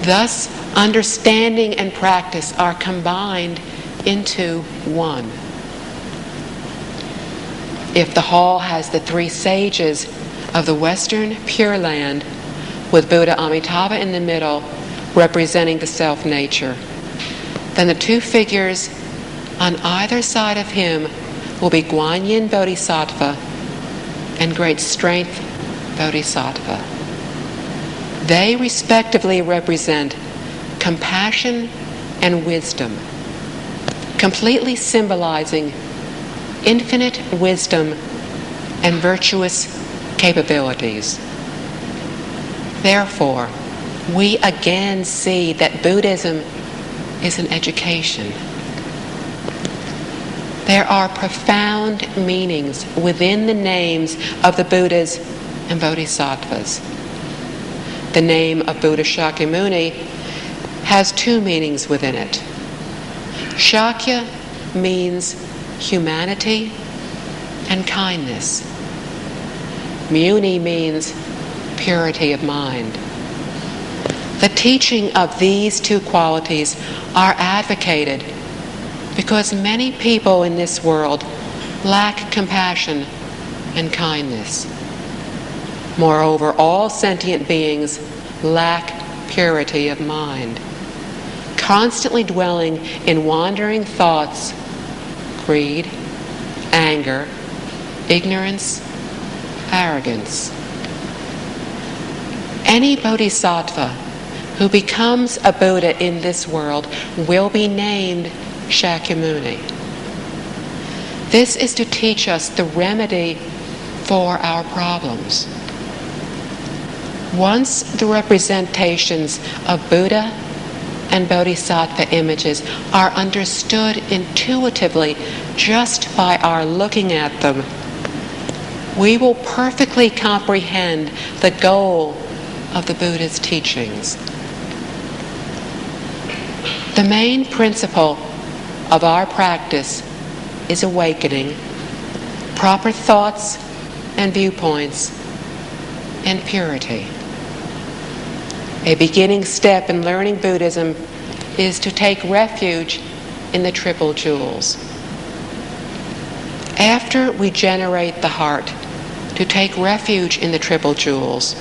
Thus, understanding and practice are combined into one. If the hall has the three sages of the Western Pure Land, with Buddha Amitabha in the middle, representing the self-nature, then the two figures on either side of him will be Guanyin Bodhisattva and Great Strength Bodhisattva. They respectively represent compassion and wisdom, completely symbolizing infinite wisdom and virtuous capabilities. Therefore, we again see that Buddhism is an education. There are profound meanings within the names of the Buddhas and Bodhisattvas. The name of Buddha Shakyamuni has two meanings within it. Shakya means humanity and kindness. Muni means purity of mind. The teaching of these two qualities are advocated because many people in this world lack compassion and kindness. Moreover, all sentient beings lack purity of mind, constantly dwelling in wandering thoughts, greed, anger, ignorance, arrogance. Any bodhisattva who becomes a Buddha in this world will be named Shakyamuni. This is to teach us the remedy for our problems. Once the representations of Buddha and Bodhisattva images are understood intuitively just by our looking at them, we will perfectly comprehend the goal of the Buddha's teachings. The main principle of our practice is awakening, proper thoughts and viewpoints, and purity. A beginning step in learning Buddhism is to take refuge in the Triple Jewels. After we generate the heart to take refuge in the Triple Jewels,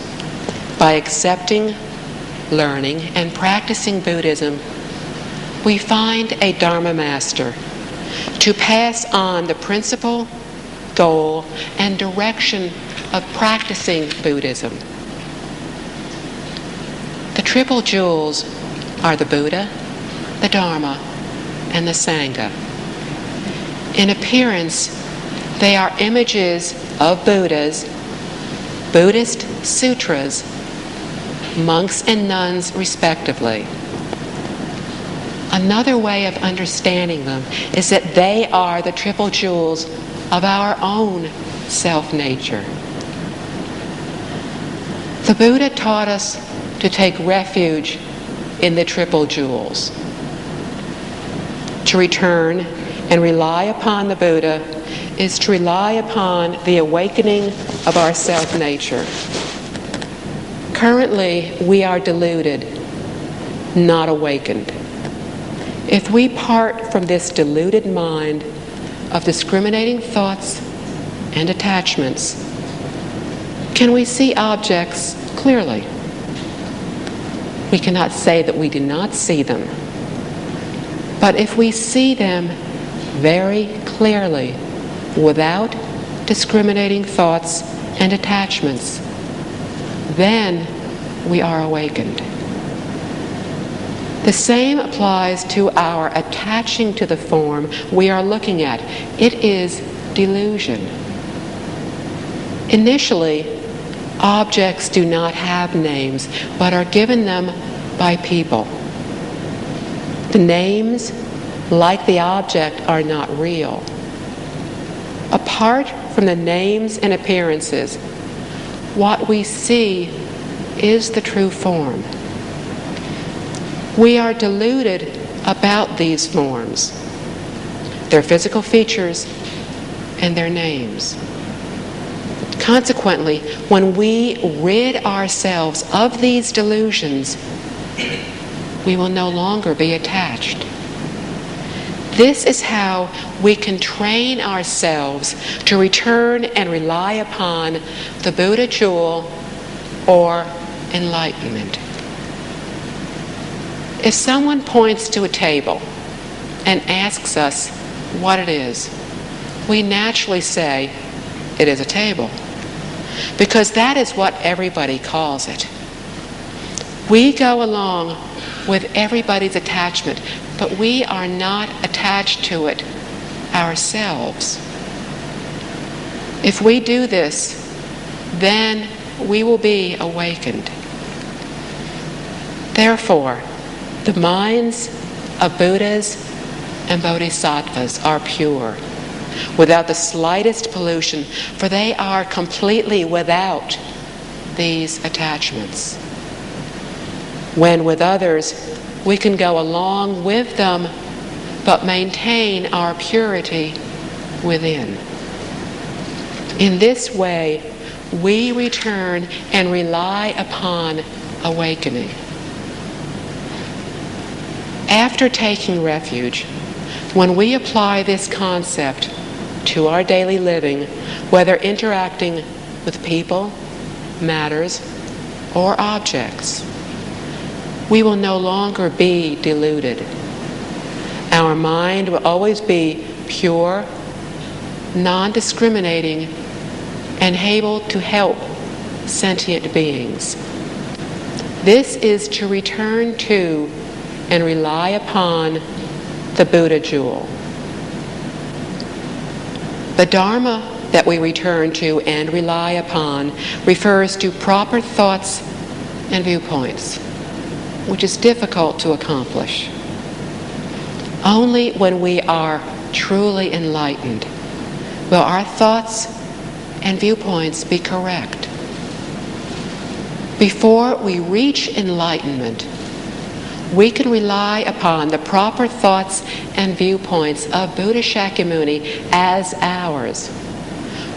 by accepting, learning, and practicing Buddhism, we find a Dharma master to pass on the principle, goal, and direction of practicing Buddhism. The Triple Jewels are the Buddha, the Dharma, and the Sangha. In appearance, they are images of Buddhas, Buddhist sutras, monks and nuns respectively. Another way of understanding them is that they are the Triple Jewels of our own self-nature. The Buddha taught us to take refuge in the Triple Jewels. To return and rely upon the Buddha is to rely upon the awakening of our self-nature. Currently, we are deluded, not awakened. If we part from this deluded mind of discriminating thoughts and attachments, can we see objects clearly? We cannot say that we do not see them. But if we see them very clearly, without discriminating thoughts and attachments, then we are awakened. The same applies to our attaching to the form we are looking at. It is delusion. Initially, objects do not have names, but are given them by people. The names, like the object, are not real. Apart from the names and appearances, what we see is the true form. We are deluded about these forms, their physical features, and their names. Consequently, when we rid ourselves of these delusions we will no longer be attached. This is how we can train ourselves to return and rely upon the Buddha jewel or enlightenment. If someone points to a table and asks us what it is, we naturally say, it is a table, because that is what everybody calls it. We go along with everybody's attachment, but we are not attached to it ourselves. If we do this, then we will be awakened. Therefore, the minds of Buddhas and Bodhisattvas are pure, without the slightest pollution, for they are completely without these attachments. When with others, we can go along with them, but maintain our purity within. In this way, we return and rely upon awakening. After taking refuge, when we apply this concept to our daily living, whether interacting with people, matters, or objects, we will no longer be deluded. Our mind will always be pure, non-discriminating, and able to help sentient beings. This is to return to and rely upon the Buddha jewel. The Dharma that we return to and rely upon refers to proper thoughts and viewpoints, which is difficult to accomplish. Only when we are truly enlightened will our thoughts and viewpoints be correct. Before we reach enlightenment, we can rely upon the proper thoughts and viewpoints of Buddha Shakyamuni as ours.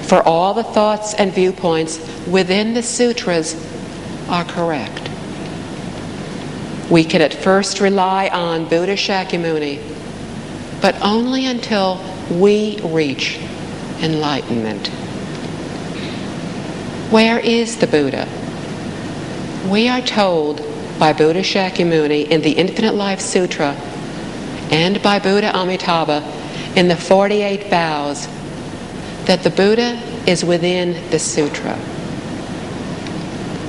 For all the thoughts and viewpoints within the sutras are correct. We can at first rely on Buddha Shakyamuni, but only until we reach enlightenment. Where is the Buddha? We are told by Buddha Shakyamuni in the Infinite Life Sutra and by Buddha Amitabha in the 48 Vows that the Buddha is within the sutra.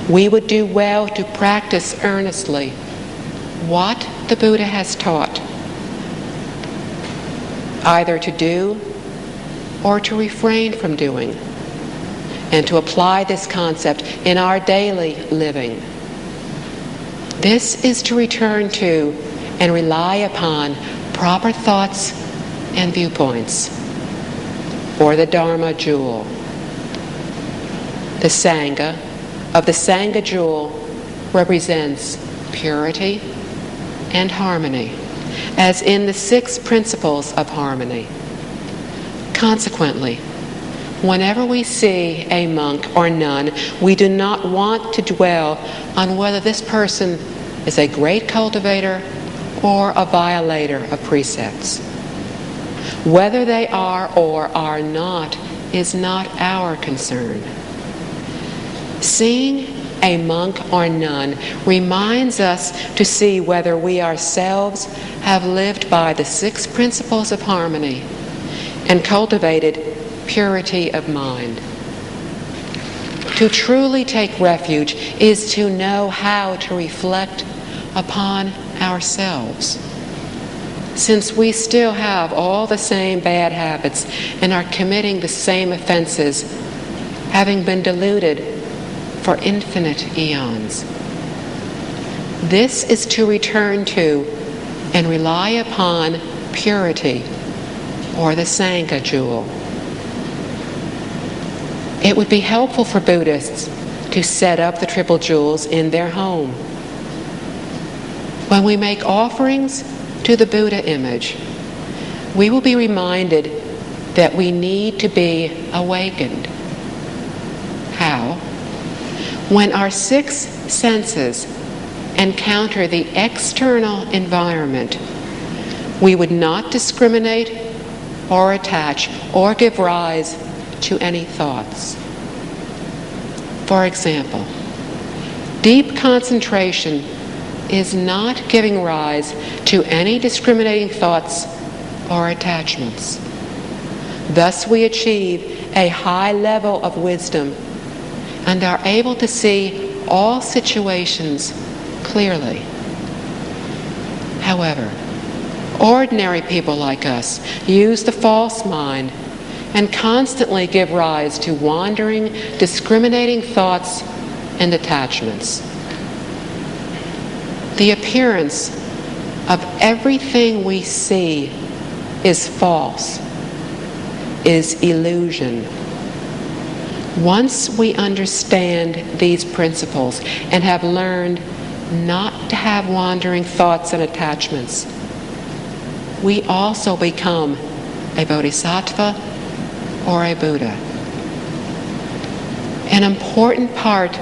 We would do well to practice earnestly what the Buddha has taught, either to do or to refrain from doing, and to apply this concept in our daily living. This is to return to and rely upon proper thoughts and viewpoints, or the Dharma jewel. The Sangha of the Sangha jewel represents purity and harmony, as in the 6 principles of harmony. Consequently, whenever we see a monk or nun, we do not want to dwell on whether this person is a great cultivator or a violator of precepts. Whether they are or are not is not our concern. Seeing a monk or nun reminds us to see whether we ourselves have lived by the 6 principles of harmony and cultivated purity of mind. To truly take refuge is to know how to reflect upon ourselves. Since we still have all the same bad habits and are committing the same offenses, having been deluded for infinite eons. This is to return to and rely upon purity, or the Sangha jewel. It would be helpful for Buddhists to set up the triple jewels in their home. When we make offerings to the Buddha image, we will be reminded that we need to be awakened. How? When our 6 senses encounter the external environment, we would not discriminate or attach or give rise to any thoughts. For example, deep concentration is not giving rise to any discriminating thoughts or attachments. Thus we achieve a high level of wisdom and are able to see all situations clearly. However, ordinary people like us use the false mind and constantly give rise to wandering, discriminating thoughts and attachments. The appearance of everything we see is false, is illusion. Once we understand these principles and have learned not to have wandering thoughts and attachments, we also become a bodhisattva or a Buddha. An important part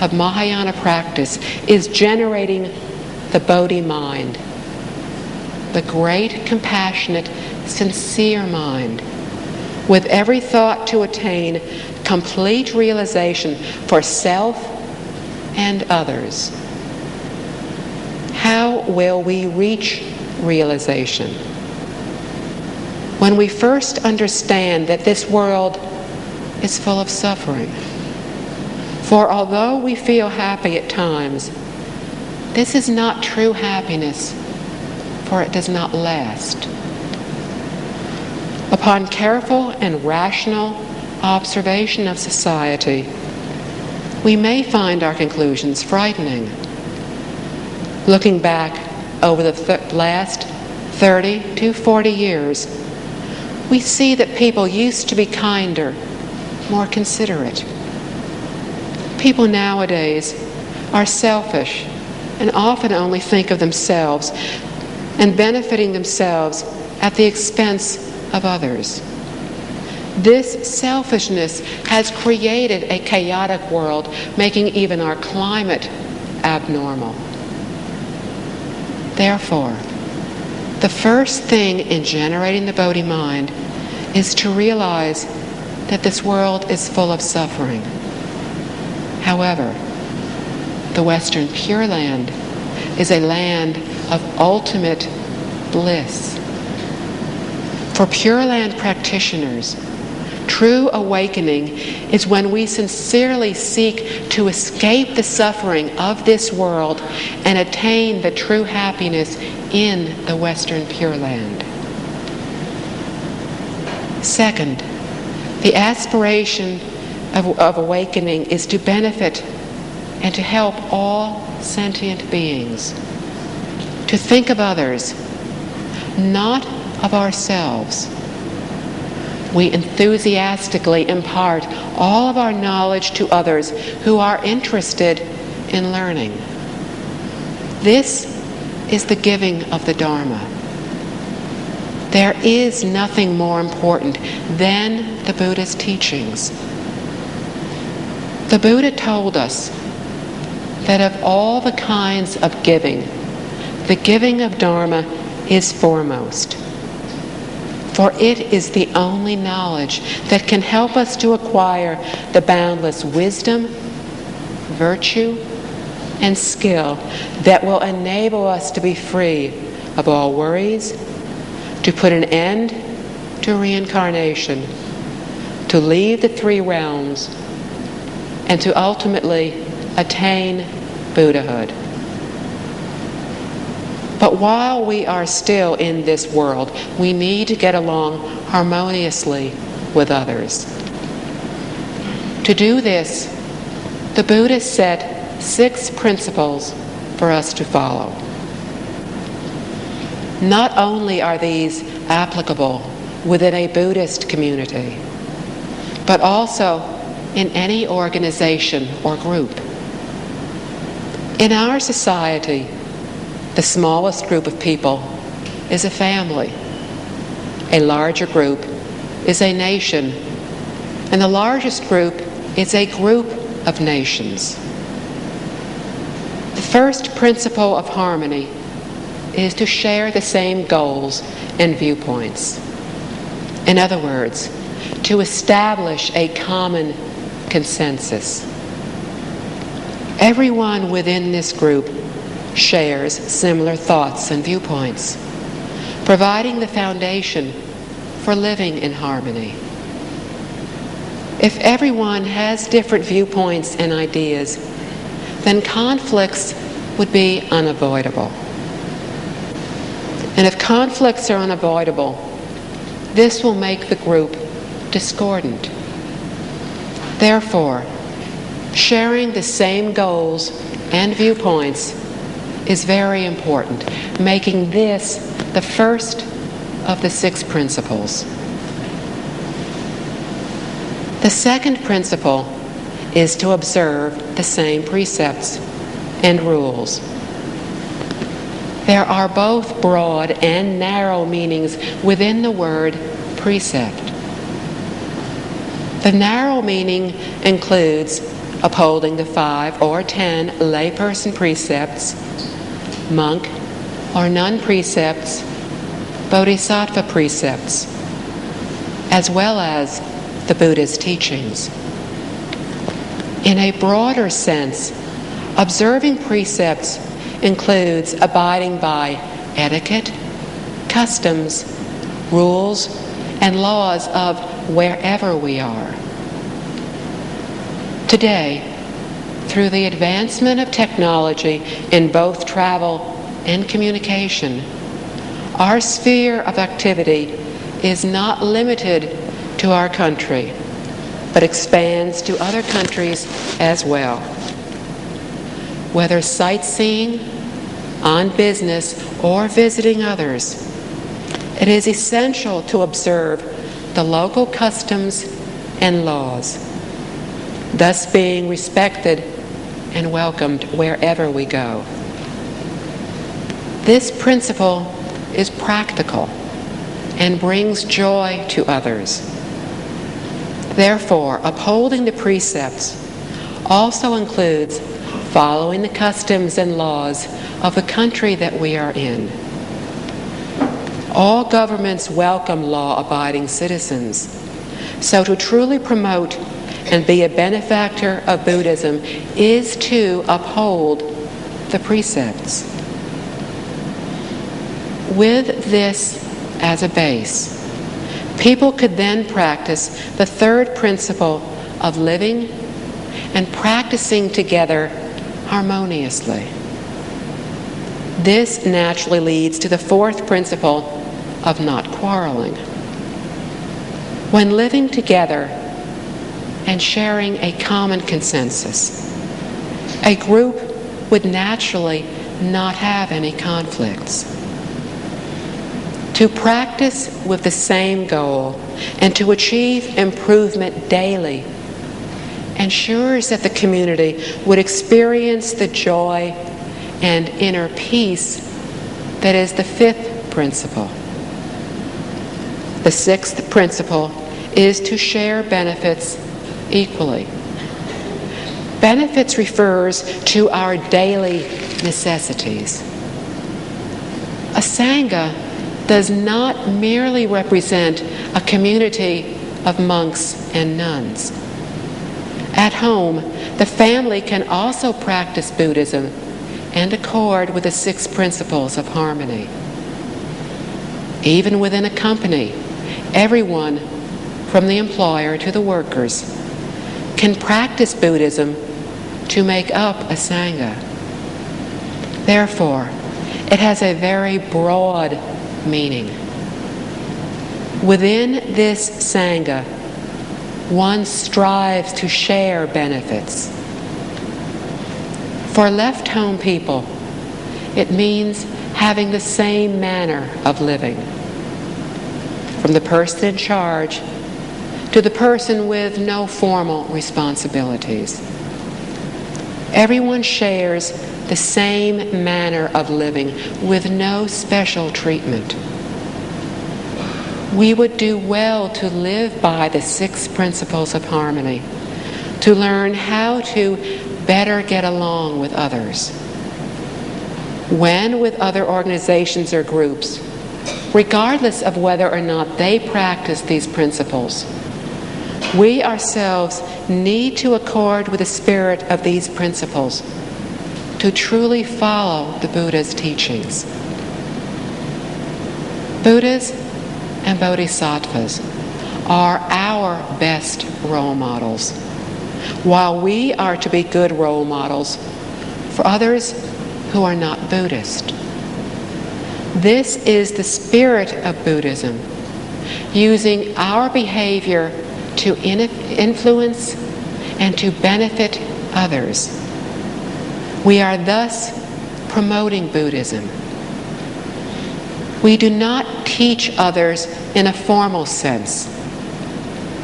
of Mahayana practice is generating the Bodhi mind, the great, compassionate, sincere mind, with every thought to attain complete realization for self and others. How will we reach realization? When we first understand that this world is full of suffering. For although we feel happy at times, this is not true happiness, for it does not last. Upon careful and rational observation of society, we may find our conclusions frightening. Looking back over the last 30 to 40 years, we see that people used to be kinder, more considerate. People nowadays are selfish and often only think of themselves and benefiting themselves at the expense of others. This selfishness has created a chaotic world, making even our climate abnormal. Therefore, the first thing in generating the Bodhi mind is to realize that this world is full of suffering. However, the Western Pure Land is a land of ultimate bliss. For Pure Land practitioners, true awakening is when we sincerely seek to escape the suffering of this world and attain the true happiness in the Western Pure Land. Second, the aspiration of awakening is to benefit and to help all sentient beings, to think of others, not of ourselves. We enthusiastically impart all of our knowledge to others who are interested in learning. This is the giving of the Dharma. There is nothing more important than the Buddha's teachings. The Buddha told us that of all the kinds of giving, the giving of Dharma is foremost. For it is the only knowledge that can help us to acquire the boundless wisdom, virtue, and skill that will enable us to be free of all worries, to put an end to reincarnation, to leave the three realms, and to ultimately attain Buddhahood. But while we are still in this world, we need to get along harmoniously with others. To do this, the Buddha set 6 principles for us to follow. Not only are these applicable within a Buddhist community, but also in any organization or group. In our society, the smallest group of people is a family. A larger group is a nation. And the largest group is a group of nations. The first principle of harmony is to share the same goals and viewpoints. In other words, to establish a common consensus. Everyone within this group shares similar thoughts and viewpoints, providing the foundation for living in harmony. If everyone has different viewpoints and ideas, then conflicts would be unavoidable. And if conflicts are unavoidable, this will make the group discordant. Therefore, sharing the same goals and viewpoints is very important, making this the first of the 6 principles. The second principle is to observe the same precepts and rules. There are both broad and narrow meanings within the word precept. The narrow meaning includes upholding the 5 or 10 layperson precepts, monk or nun precepts, bodhisattva precepts, as well as the Buddha's teachings. In a broader sense, observing precepts includes abiding by etiquette, customs, rules, and laws of wherever we are. Today, through the advancement of technology in both travel and communication, our sphere of activity is not limited to our country, but expands to other countries as well. Whether sightseeing, on business, or visiting others, it is essential to observe the local customs and laws, thus being respected and welcomed wherever we go. This principle is practical and brings joy to others. Therefore, upholding the precepts also includes following the customs and laws of the country that we are in. All governments welcome law-abiding citizens, so to truly promote and be a benefactor of Buddhism is to uphold the precepts. With this as a base, people could then practice the third principle of living and practicing together harmoniously. This naturally leads to the fourth principle of not quarreling. When living together and sharing a common consensus, a group would naturally not have any conflicts. To practice with the same goal and to achieve improvement daily ensures that the community would experience the joy and inner peace that is the fifth principle. The sixth principle is to share benefits equally. Benefits refers to our daily necessities. A Sangha does not merely represent a community of monks and nuns. At home, the family can also practice Buddhism and accord with the 6 principles of harmony. Even within a company, everyone, from the employer to the workers, can practice Buddhism to make up a Sangha. Therefore, it has a very broad meaning. Within this Sangha, one strives to share benefits. For left-home people, it means having the same manner of living. From the person in charge to the person with no formal responsibilities. Everyone shares the same manner of living with no special treatment. We would do well to live by the 6 principles of harmony, to learn how to better get along with others. when with other organizations or groups, regardless of whether or not they practice these principles, we ourselves need to accord with the spirit of these principles to truly follow the Buddha's teachings. Buddhas and Bodhisattvas are our best role models, while we are to be good role models for others who are not Buddhist. This is the spirit of Buddhism, using our behavior to influence and to benefit others. We are thus promoting Buddhism. We do not teach others in a formal sense,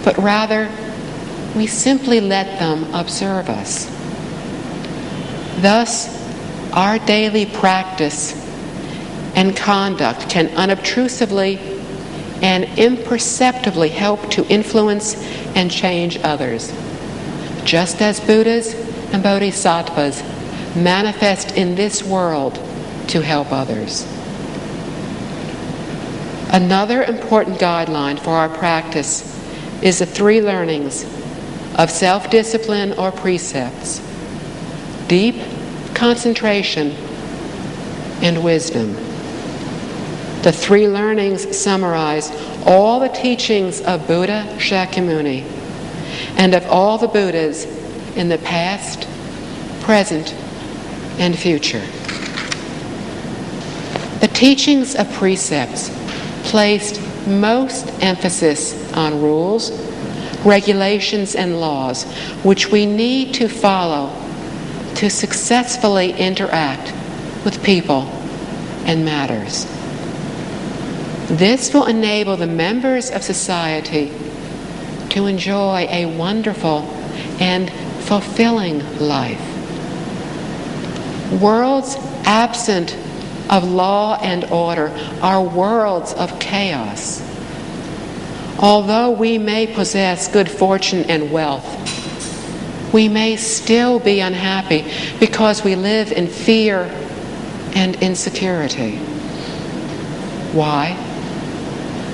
but rather we simply let them observe us. Thus, our daily practice and conduct can unobtrusively and imperceptibly help to influence and change others, just as Buddhas and Bodhisattvas manifest in this world to help others. Another important guideline for our practice is the three learnings of self-discipline or precepts: deep concentration and wisdom. The three learnings summarize all the teachings of Buddha Shakyamuni and of all the Buddhas in the past, present, and future. The teachings of precepts placed most emphasis on rules, regulations, and laws which we need to follow to successfully interact with people and matters. This will enable the members of society to enjoy a wonderful and fulfilling life. Worlds absent of law and order are worlds of chaos. Although we may possess good fortune and wealth, we may still be unhappy because we live in fear and insecurity. Why?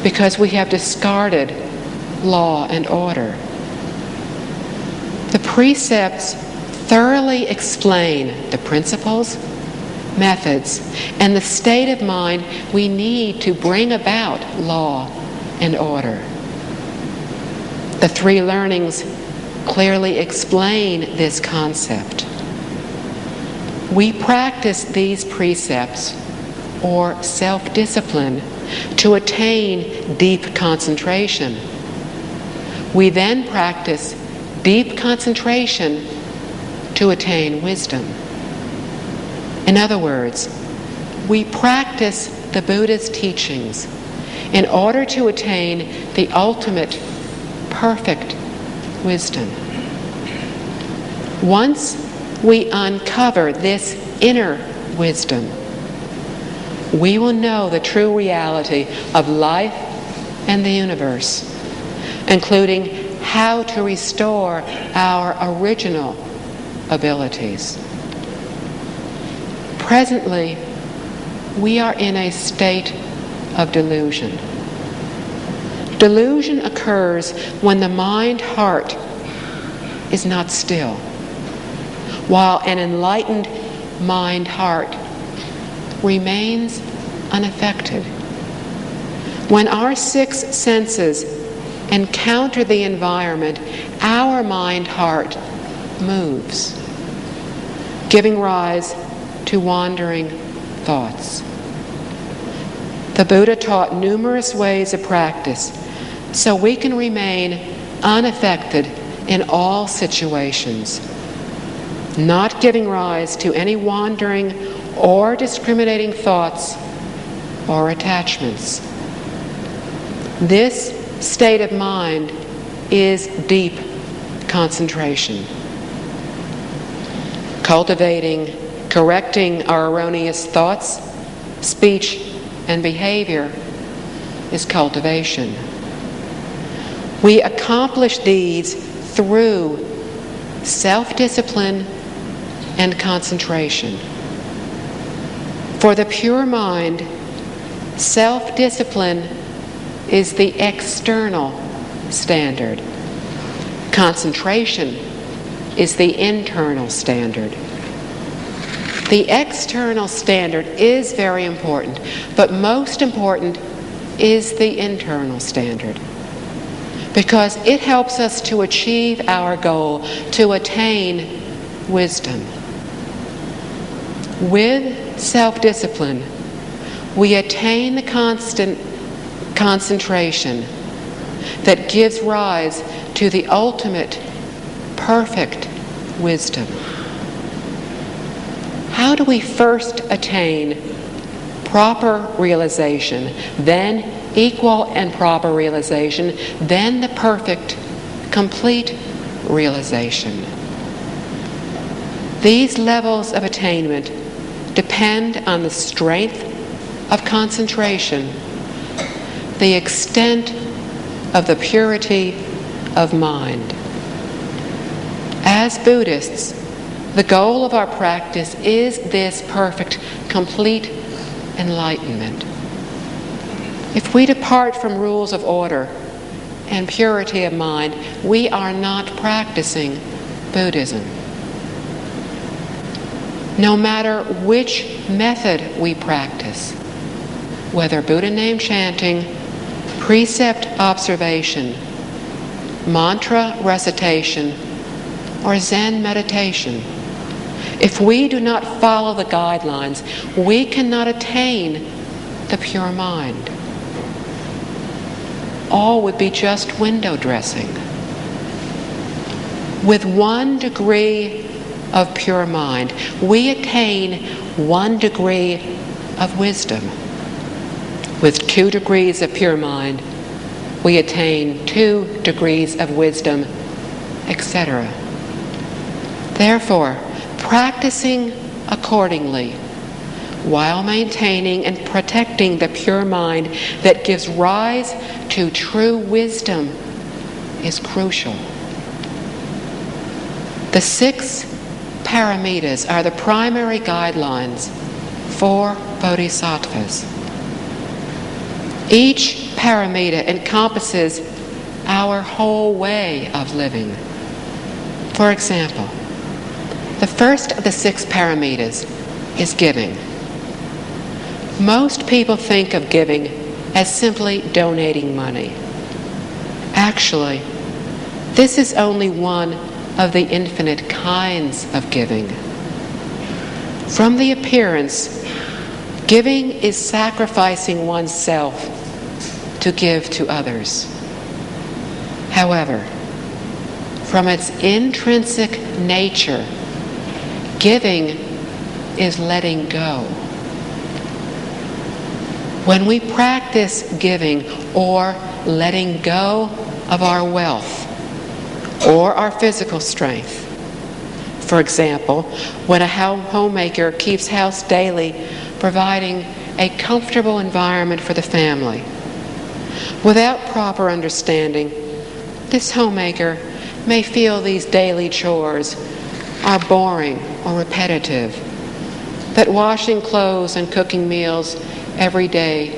Because we have discarded law and order. The precepts thoroughly explain the principles, methods, and the state of mind we need to bring about law and order. The three learnings clearly explain this concept. We practice these precepts, or self-discipline, to attain deep concentration. We then practice deep concentration to attain wisdom. In other words, we practice the Buddha's teachings in order to attain the ultimate, perfect wisdom. Once we uncover this inner wisdom, we will know the true reality of life and the universe, including how to restore our original abilities. Presently, we are in a state of delusion. Delusion occurs when the mind-heart is not still, while an enlightened mind-heart remains unaffected. When our six senses encounter the environment, our mind-heart moves, giving rise to wandering thoughts. The Buddha taught numerous ways of practice so we can remain unaffected in all situations, not giving rise to any wandering or discriminating thoughts or attachments. This state of mind is deep concentration. Correcting our erroneous thoughts, speech, and behavior is cultivation. We accomplish these through self-discipline and concentration. For the pure mind, self-discipline is the external standard. Concentration is the internal standard. The external standard is very important, but most important is the internal standard, because it helps us to achieve our goal, to attain wisdom. With self-discipline, we attain the constant concentration that gives rise to the ultimate, perfect wisdom. How do we first attain proper realization, then equal and proper realization, then the perfect, complete realization? These levels of attainment depend on the strength of concentration, the extent of the purity of mind. As Buddhists, the goal of our practice is this perfect, complete enlightenment. If we depart from rules of order and purity of mind, we are not practicing Buddhism. No matter which method we practice, whether Buddha name chanting, precept observation, mantra recitation, or Zen meditation, if we do not follow the guidelines, we cannot attain the pure mind. All would be just window dressing. With 1 degree of pure mind, we attain 1 degree of wisdom. With 2 degrees of pure mind, we attain 2 degrees of wisdom, etc. Therefore, practicing accordingly, while maintaining and protecting the pure mind that gives rise to true wisdom, is crucial. The 6 paramitas are the primary guidelines for bodhisattvas. Each paramita encompasses our whole way of living. For example, the first of the 6 paramitas is giving. Most people think of giving as simply donating money. Actually, this is only one of the infinite kinds of giving. From the appearance, giving is sacrificing oneself to give to others. However, from its intrinsic nature, giving is letting go. When we practice giving or letting go of our wealth or our physical strength, for example, when a homemaker keeps house daily, providing a comfortable environment for the family, without proper understanding, this homemaker may feel these daily chores are boring or repetitive, that washing clothes and cooking meals every day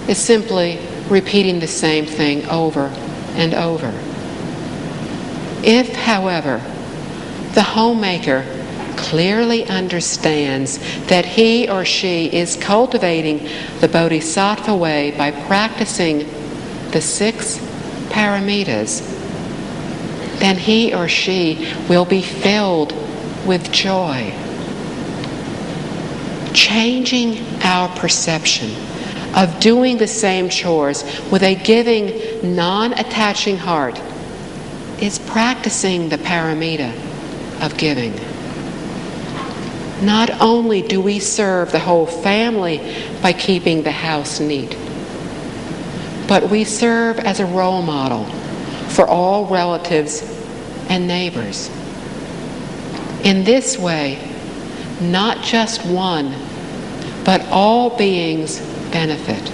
is simply repeating the same thing over and over. If, however, the homemaker clearly understands that he or she is cultivating the bodhisattva way by practicing the 6 paramitas, then he or she will be filled with joy. Changing our perception of doing the same chores with a giving, non-attaching heart is practicing the paramita of giving. Not only do we serve the whole family by keeping the house neat, but we serve as a role model for all relatives and neighbors. In this way, not just one, but all beings benefit.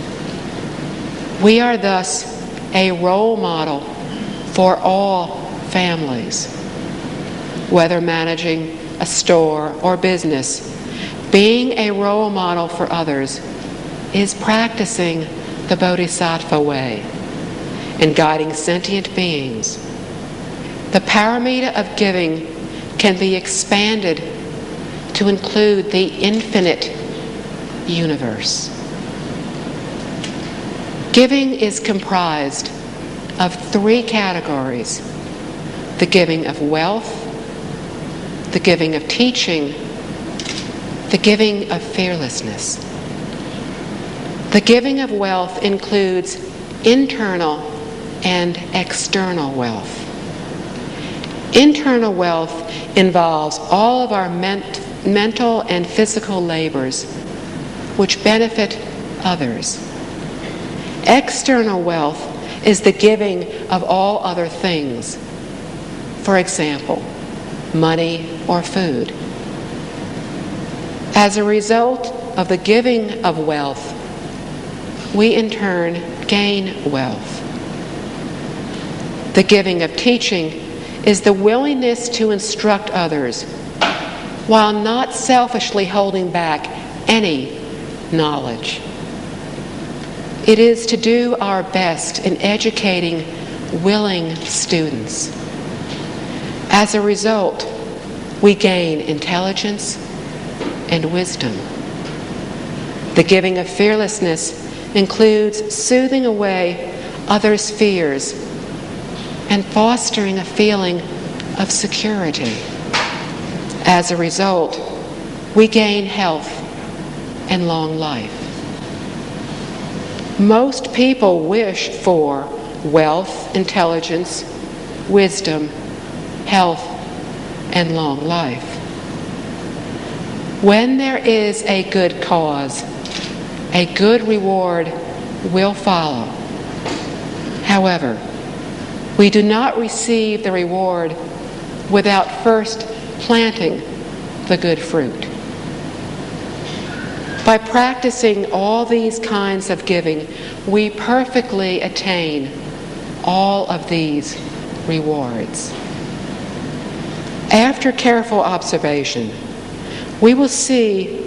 We are thus a role model for all families, whether managing a store or business, Being a role model for others is practicing the Bodhisattva way and guiding sentient beings. The paramita of giving can be expanded to include the infinite universe. Giving is comprised of 3 categories: the giving of wealth, the giving of teaching, the giving of fearlessness. The giving of wealth includes internal and external wealth. Internal wealth involves all of our mental and physical labors which benefit others. External wealth is the giving of all other things. For example, money or food. As a result of the giving of wealth, we in turn gain wealth. The giving of teaching is the willingness to instruct others while not selfishly holding back any knowledge. It is to do our best in educating willing students. As a result, we gain intelligence and wisdom. The giving of fearlessness includes soothing away others' fears and fostering a feeling of security. As a result, we gain health and long life. Most people wish for wealth, intelligence, wisdom, health, and long life. When there is a good cause, a good reward will follow. However, we do not receive the reward without first planting the good fruit. By practicing all these kinds of giving, we perfectly attain all of these rewards. After careful observation, we will see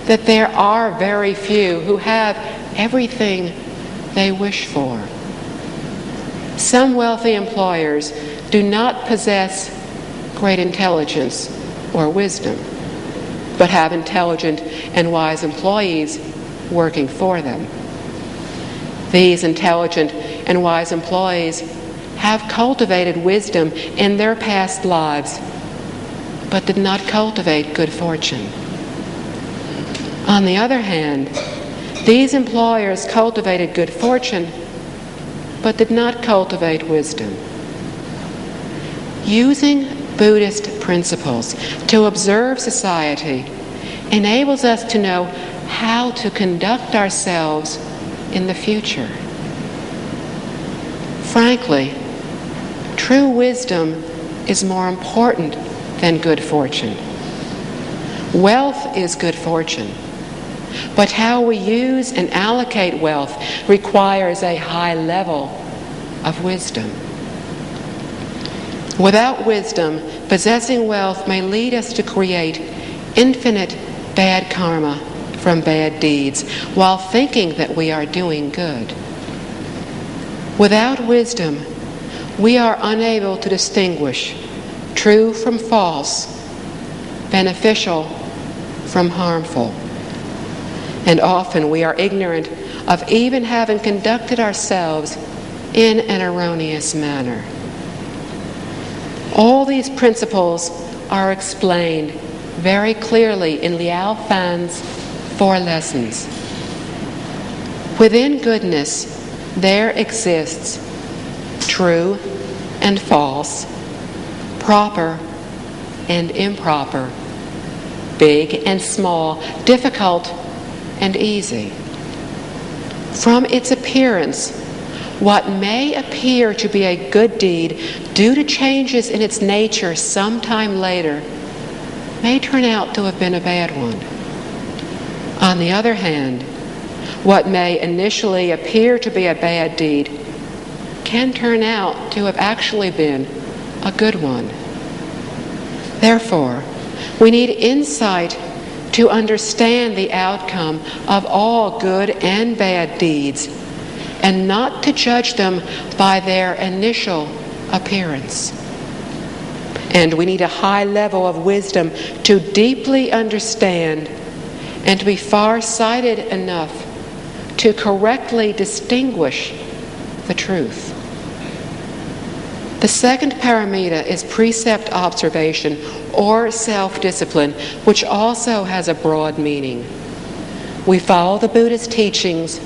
that there are very few who have everything they wish for. Some wealthy employers do not possess great intelligence or wisdom, but have intelligent and wise employees working for them. These intelligent and wise employees have cultivated wisdom in their past lives, but did not cultivate good fortune. On the other hand, these employers cultivated good fortune, but did not cultivate wisdom. Using Buddhist principles to observe society enables us to know how to conduct ourselves in the future. Frankly, true wisdom is more important than good fortune. Wealth is good fortune, but how we use and allocate wealth requires a high level of wisdom. Without wisdom, possessing wealth may lead us to create infinite bad karma from bad deeds while thinking that we are doing good. Without wisdom, we are unable to distinguish true from false, beneficial from harmful. And often we are ignorant of even having conducted ourselves in an erroneous manner. All these principles are explained very clearly in Liao Fan's 4 lessons. Within goodness, there exists true and false, proper and improper, big and small, difficult and easy. From its appearance, what may appear to be a good deed due to changes in its nature sometime later may turn out to have been a bad one. On the other hand, what may initially appear to be a bad deed can turn out to have actually been a good one. Therefore, we need insight to understand the outcome of all good and bad deeds, and not to judge them by their initial appearance. And we need a high level of wisdom to deeply understand and to be far-sighted enough to correctly distinguish the truth. The second paramita is precept observation or self-discipline, which also has a broad meaning. We follow the Buddha's teachings,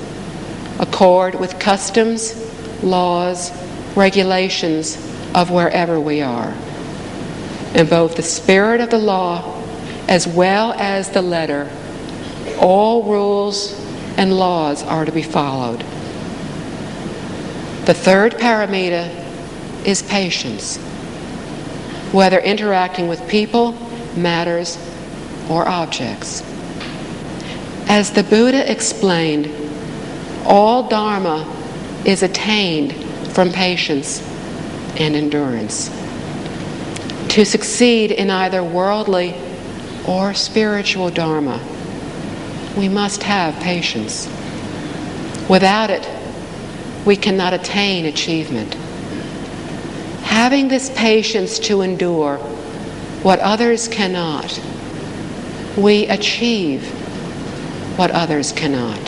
accord with customs, laws, regulations of wherever we are. And both the spirit of the law as well as the letter, all rules and laws are to be followed. The third paramita is patience, whether interacting with people, matters, or objects. As the Buddha explained, all Dharma is attained from patience and endurance. To succeed in either worldly or spiritual Dharma, we must have patience. Without it, we cannot attain achievement. Having this patience to endure what others cannot, we achieve what others cannot.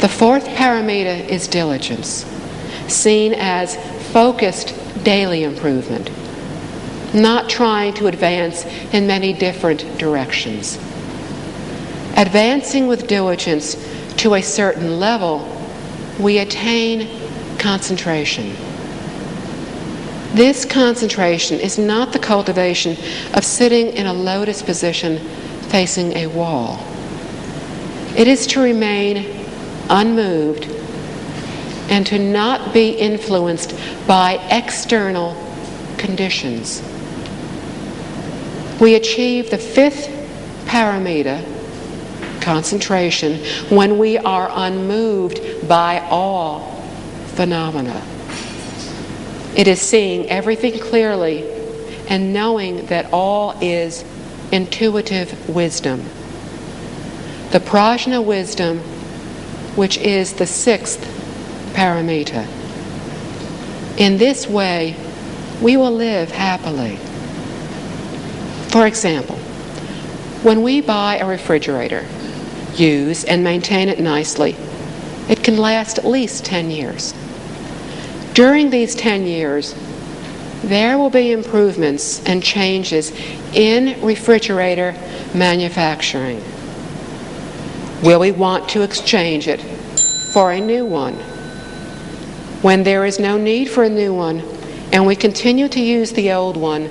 The fourth paramita is diligence, seen as focused daily improvement, not trying to advance in many different directions. Advancing with diligence to a certain level, we attain concentration. This concentration is not the cultivation of sitting in a lotus position facing a wall. It is to remain unmoved and to not be influenced by external conditions. We achieve the fifth paramita, concentration, when we are unmoved by all phenomena. It is seeing everything clearly and knowing that all is intuitive wisdom. The prajna wisdom, which is the sixth paramita. In this way, we will live happily. For example, when we buy a refrigerator, use and maintain it nicely, it can last at least 10 years. During these 10 years, there will be improvements and changes in refrigerator manufacturing. Will we want to exchange it for a new one? When there is no need for a new one and we continue to use the old one,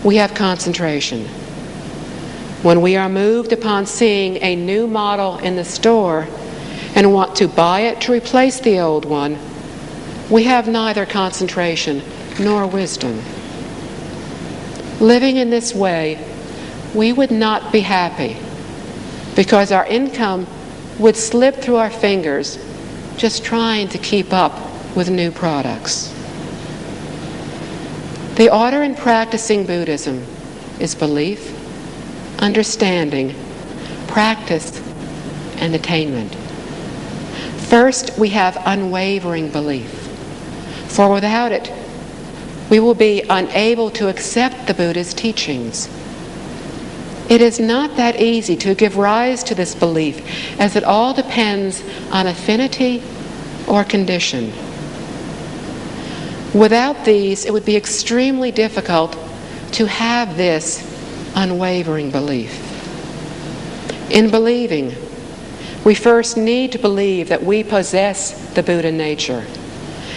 we have concentration. When we are moved upon seeing a new model in the store and want to buy it to replace the old one, we have neither concentration nor wisdom. Living in this way, we would not be happy because our income would slip through our fingers just trying to keep up with new products. The order in practicing Buddhism is belief, understanding, practice, and attainment. First, we have unwavering belief, for without it, we will be unable to accept the Buddha's teachings. It is not that easy to give rise to this belief, as it all depends on affinity or condition. Without these, it would be extremely difficult to have this unwavering belief. In believing, we first need to believe that we possess the Buddha nature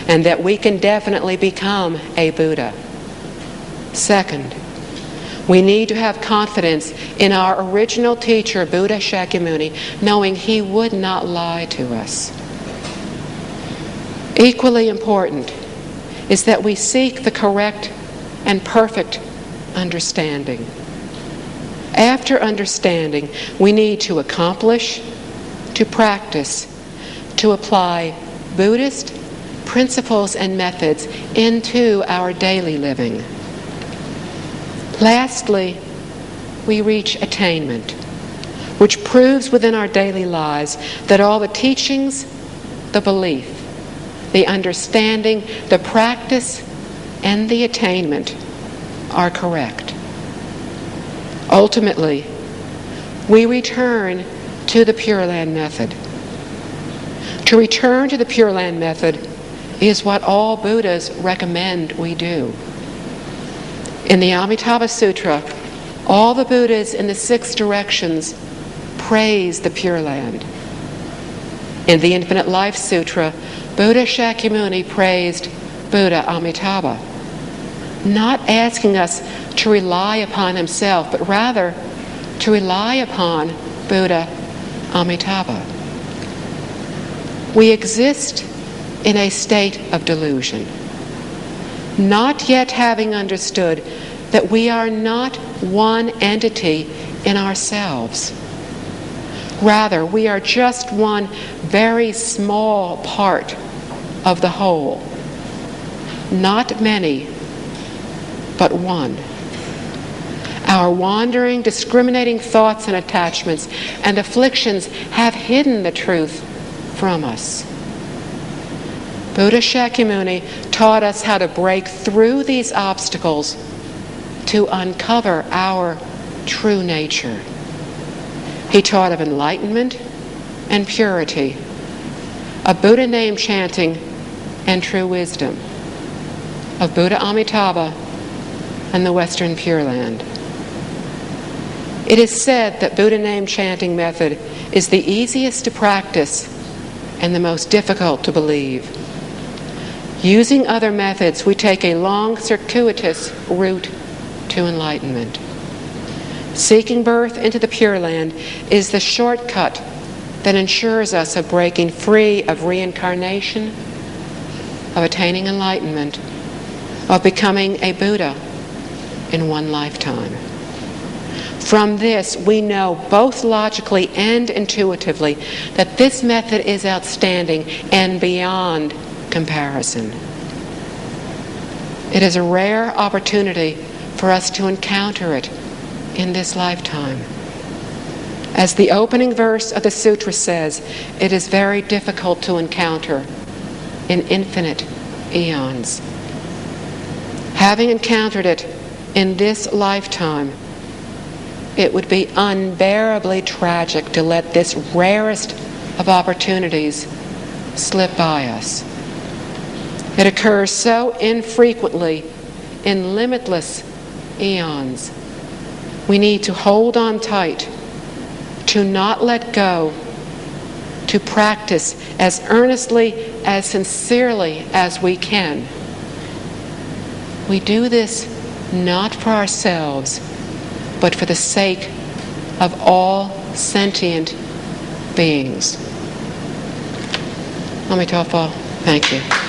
and that we can definitely become a Buddha. Second, we need to have confidence in our original teacher, Buddha Shakyamuni, knowing he would not lie to us. Equally important is that we seek the correct and perfect understanding. After understanding, we need to accomplish, to practice, to apply Buddhist principles and methods into our daily living. Lastly, we reach attainment, which proves within our daily lives that all the teachings, the belief, the understanding, the practice, and the attainment are correct. Ultimately, we return to the Pure Land method. To return to the Pure Land method is what all Buddhas recommend we do. In the Amitabha Sutra, all the Buddhas in the 6 directions praise the Pure Land. In the Infinite Life Sutra, Buddha Shakyamuni praised Buddha Amitabha, not asking us to rely upon himself, but rather to rely upon Buddha Amitabha. We exist in a state of delusion, not yet having understood that we are not one entity in ourselves. Rather, we are just one very small part of the whole. Not many, but one. Our wandering, discriminating thoughts and attachments and afflictions have hidden the truth from us. Buddha Shakyamuni taught us how to break through these obstacles to uncover our true nature. He taught of enlightenment and purity, of Buddha name chanting and true wisdom, of Buddha Amitabha and the Western Pure Land. It is said that Buddha name chanting method is the easiest to practice and the most difficult to believe. Using other methods, we take a long, circuitous route to enlightenment. Seeking birth into the Pure Land is the shortcut that ensures us of breaking free of reincarnation, of attaining enlightenment, of becoming a Buddha in one lifetime. From this, we know both logically and intuitively that this method is outstanding and beyond comparison. It is a rare opportunity for us to encounter it in this lifetime. As the opening verse of the sutra says, it is very difficult to encounter in infinite eons. Having encountered it in this lifetime, it would be unbearably tragic to let this rarest of opportunities slip by us. It occurs so infrequently in limitless eons. We need to hold on tight, to not let go, to practice as earnestly, as sincerely as we can. We do this not for ourselves, but for the sake of all sentient beings. Amitabha, thank you.